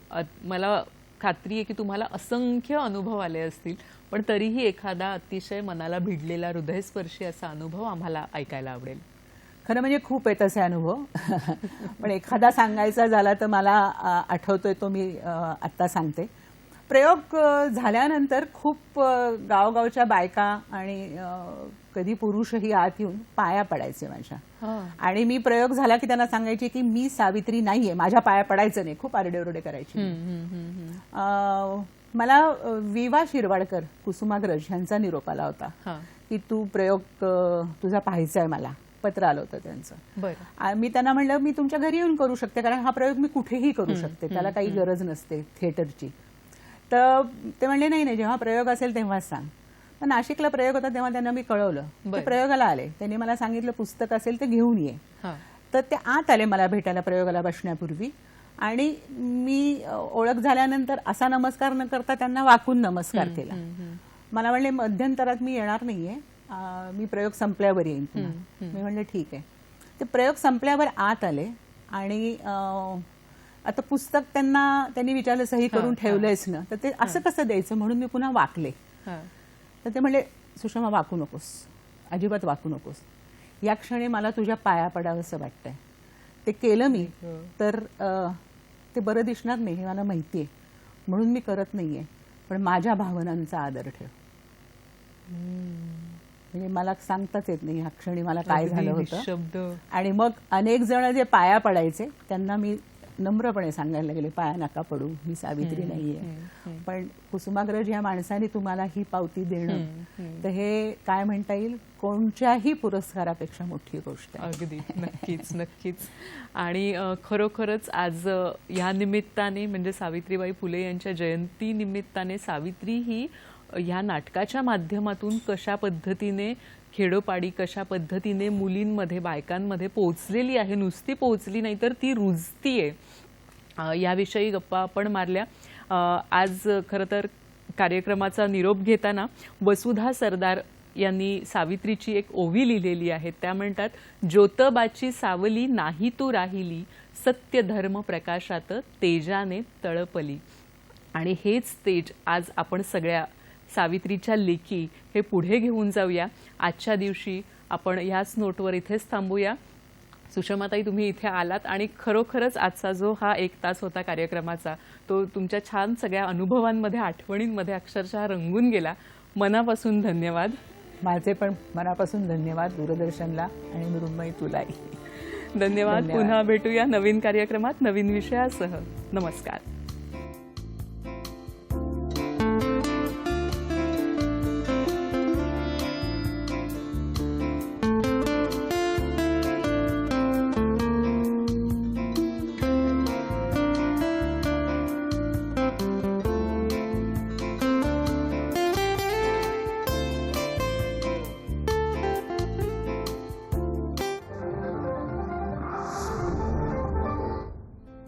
मला खात्री आहे की तुम्हाला असंख्य अनुभव आले असतील, पण तरीही एखादा अतिशय मनाला भिडलेला हृदयस्पर्शी असा अनुभव आम्हाला ऐकायला आवडेल. खरं म्हणजे खूप आहेत असे अनुभव पण एखादा सांगायचा झाला तर मला आठवतोय तो मी आत्ता सांगते. प्रयोग झाल्यानंतर खूप गावगावच्या बायका आणि कधी पुरुषही आत येऊन पाया पडायचे माझ्या. आणि मी प्रयोग झाला की त्यांना सांगायचे की मी सावित्री नाहीये, माझ्या पाया पडायचं नाही. खूप आरडेओरडे करायचे. मला विवा शिरवाडकर, कुसुमाग्रज यांचा निरोप आला होता की तू प्रयोग तुझा पाहायचा आहे, मला पत्र आलं होतं त्यांचं. मी त्यांना म्हणलं मी तुमच्या घरी येऊन करू शकते, कारण हा प्रयोग मी कुठेही करू शकते, त्याला काही गरज नसते थिएटरची. तर ते म्हणले नाही नाही, जेव्हा प्रयोग असेल तेव्हाच सांग. तर नाशिकला प्रयोग होता तेव्हा त्यांना मी कळवलं. ते प्रयोगाला आले, त्यांनी मला सांगितलं पुस्तक असेल ते घेऊन ये. तर ते आत आले मला भेटायला प्रयोगाला बसण्यापूर्वी आणि मी ओळख झाल्यानंतर असा नमस्कार न करता त्यांना वाकून नमस्कार केला. मला म्हणले मध्यंतरात मी येणार नाहीये, मी प्रयोग संपल्यावर येईन पुन्हा. मी म्हणले ठीक आहे. ते प्रयोग संपल्यावर आत आले आणि आता पुस्तक त्यांनी विचारलं सही करून ठेवलंयच ना, तर ते असं कसं द्यायचं म्हणून मी पुन्हा वाकले. तर ते म्हणले सुषमा वाकू नकोस, अजिबात वाकू नकोस, या क्षणी मला तुझ्या पाया पडावं असं वाटतंय. ते केलं मी तर ते बरं दिसणार नाही हे मला माहितीये, म्हणून मी करत नाहीये, पण माझ्या भावनांचा आदर ठेव. म्हणजे मला सांगताच येत नाही ह्या क्षणी मला काय झालं होतं शब्द. आणि मग अनेक जण जे पाया पडायचे त्यांना मी नम्रपणे सांगायला लागले पाया नका पडू, ही सावित्री नाहीये. पण कुसुमाग्रज या माणसाने तुम्हाला ही पावती देणं, तर हे काय म्हणता येईल, कोणत्याही पुरस्कारापेक्षा मोठी गोष्ट आहे. अगदी नक्कीच नक्कीच. आणि खरोखरच आज या निमित्ताने म्हणजे सावित्रीबाई फुले यांच्या जयंती निमित्ताने सावित्री ही ह्या नाटकाच्या माध्यमातून कशा पद्धतीने खेडोपाडी, कशा पद्धतीने मुलींमध्ये, बायकांमध्ये पोहोचलेली आहे, नुसती पोहोचली नाही तर ती रुजतीये, याविषयी गप्पा आपण मारल्या. आज खरं तर कार्यक्रमाचा निरोप घेताना वसुधा सरदार यांनी सावित्रीची एक ओवी लिहिलेली आहे. त्या म्हणतात, ज्योतबाची सावली नाही तू राहिली, सत्य धर्म प्रकाशात तेजाने तळपली. आणि हेच तेज आज आपण सगळ्या सावित्रीच्या लेखी हे पुढे घेऊन जाऊया. आजच्या दिवशी आपण ह्याच नोटवर इथेच थांबूया. सुषमाताई, तुम्ही इथे आलात आणि खरोखरच आजचा जो हा 1 तास होता कार्यक्रमाचा, तो तुमच्या छान सगळ्या अनुभवांमध्ये, आठवणींमध्ये अक्षरशः रंगून गेला. मनापासून धन्यवाद. माझे पण मनापासून धन्यवाद दूरदर्शनला आणि मृण्मयी तुलाही धन्यवाद. पुन्हा भेटूया नवीन कार्यक्रमात नवीन विषयासह. नमस्कार.